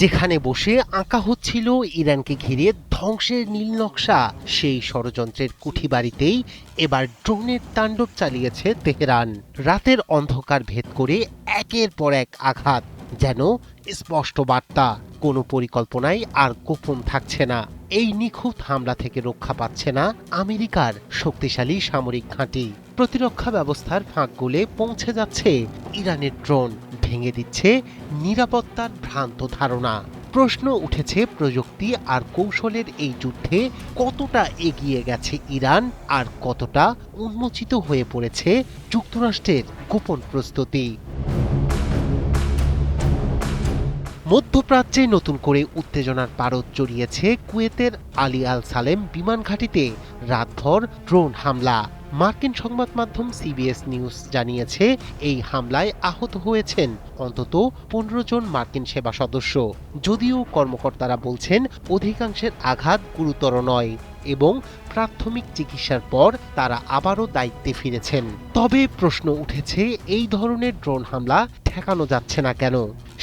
যেখানে বসে আঁকা হচ্ছিল ইরানকে ঘিরে ধ্বংসের নীল নকশা, সেই ষড়যন্ত্রের কুঠিবাড়িতেই এবার ড্রোনের তাণ্ডব চালিয়েছে তেহরান। রাতের অন্ধকার ভেদ করে একের পর এক আঘাত, যেন স্পষ্ট বার্তা কোনো পরিকল্পনাই আর গোপন থাকছে না। এই নিখুঁত হামলা থেকে রক্ষা পাচ্ছে না আমেরিকার শক্তিশালী সামরিক ঘাঁটি। প্রতিরক্ষা ব্যবস্থার ফাঁক গলে পৌঁছে যাচ্ছে ইরানের ড্রোন, ভেঙে দিচ্ছে নিরাপত্তার ভ্রান্ত ধারণা। প্রশ্ন উঠেছে, প্রযুক্তি আর কৌশলের এই যুদ্ধে কতটা এগিয়ে গেছে ইরান, আর কতটা উন্মোচিত হয়ে পড়েছে যুক্তরাষ্ট্রের গোপন প্রস্তুতি। মধ্যপ্রাচ্যে নতুন করে উত্তেজনার পারদ জড়িয়েছে কুয়েতের আলী আল সালেম বিমান ঘাঁটিতে রাতভর ড্রোন হামলা। মার্কিন সংবাদ মাধ্যম সিবিএস নিউজ জানিয়েছে, এই হামলায় আহত হয়েছেন অন্তত ১৫ জন মার্কিন সেবা সদস্য। যদিও কর্মকর্তারা বলছেন অধিকাংশের আঘাত গুরুতর নয় এবং প্রাথমিক চিকিৎসার পর তারা আবারও দায়িত্বে ফিরেছেন। তবে প্রশ্ন উঠেছে, এই ধরনের ড্রোন হামলা ঠেকানো যাচ্ছে না কেন?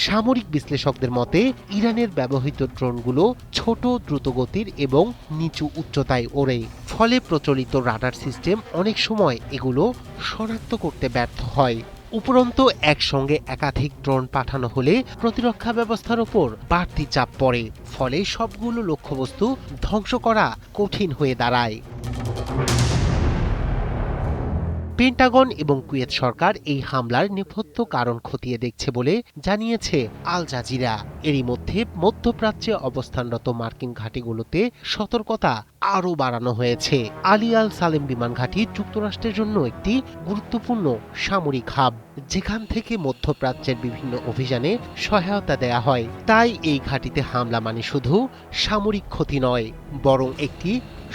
সামরিক বিশ্লেষকদের মতে, ইরানের ব্যবহৃত ড্রোনগুলো ছোট, দ্রুতগতির এবং নিচু উচ্চতায় ওড়ে। ফলে প্রচলিত রাডার সিস্টেম অনেক সময় এগুলো শনাক্ত করতে ব্যর্থ হয়। উপরন্তু একসঙ্গে একাধিক ড্রোন পাঠানো হলে প্রতিরক্ষা ব্যবস্থার উপর বাড়তি চাপ পড়ে, ফলে সবগুলো লক্ষ্যবস্তু ধ্বংস করা কঠিন হয়ে দাঁড়ায়। পেন্টাগন এবং কুয়েত সরকার এই হামলার নেপথ্য কারণ খতিয়ে দেখছে বলে জানিয়েছে আল জাজিরা। এরই মধ্যে মধ্যপ্রাচ্যে অবস্থানরত মার্কিন ঘাঁটিগুলোতে সতর্কতা আরও বাড়ানো হয়েছে। আলী আল সালেম বিমান ঘাঁটি যুক্তরাষ্ট্রের জন্য একটি গুরুত্বপূর্ণ সামরিক হাব, যেখান থেকে মধ্যপ্রাচ্যের বিভিন্ন অভিযানে সহায়তা দেয়া হয়। তাই এই ঘাঁটিতে হামলা মানে শুধু সামরিক ক্ষতি নয়, বরং একটি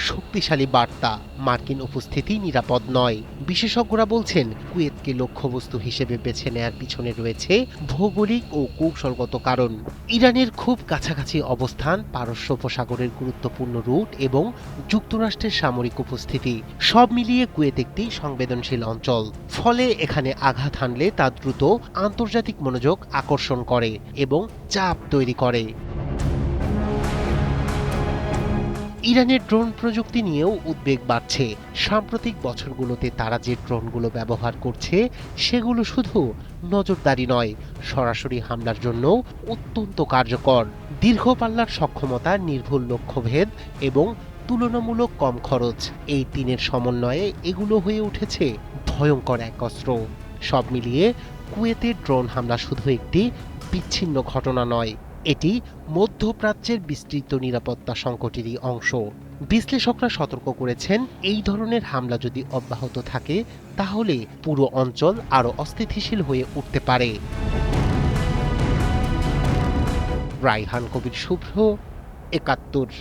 শক্তিশালী বার্তা মার্কিন উপস্থিতি নিরাপদ নয়। বিশেষজ্ঞরা বলছেন, কুয়েতকে লক্ষ্যবস্তু হিসেবে বেছে নেয়ার পিছনে রয়েছে ভৌগোলিক ও কৌশলগত কারণ। ইরানের খুব কাছাকাছি অবস্থান, পারস্য উপসাগরের গুরুত্বপূর্ণ রুট এবং যুক্তরাষ্ট্রের সামরিক উপস্থিতি, সব মিলিয়ে কুয়েত একটি সংবেদনশীল অঞ্চল। ফলে এখানে আঘাত হানলে তা দ্রুত আন্তর্জাতিক মনোযোগ আকর্ষণ করে এবং চাপ তৈরি করে। ইরানের ড্রোন প্রযুক্তি নিয়েও উদ্বেগ বাড়ছে। সাম্প্রতিক বছরগুলোতে তারা যে ড্রোনগুলো ব্যবহার করছে, সেগুলো শুধু নজরদারি নয়, সরাসরি হামলার জন্য অত্যন্ত কার্যকর। দীর্ঘ পাল্লার সক্ষমতা, নির্ভুল লক্ষ্যভেদ এবং তুলনামূলক কম খরচ, এই তিনের সমন্বয়ে এগুলো হয়ে উঠেছে ভয়ঙ্কর এক অস্ত্র। সব মিলিয়ে কুয়েতের ড্রোন হামলা শুধু একটি বিচ্ছিন্ন ঘটনা নয়, এটি মধ্যপ্রাচ্যের বিস্তৃত নিরাপত্তা সংকটেরই অংশ। বিশ্লেষকরা সতর্ক করেছেন, এই ধরনের হামলা যদি অব্যাহত থাকে তাহলে পুরো অঞ্চল আরও অস্থিতিশীল হয়ে উঠতে পারে। রায়হান কবির শুভ্র, ৭১।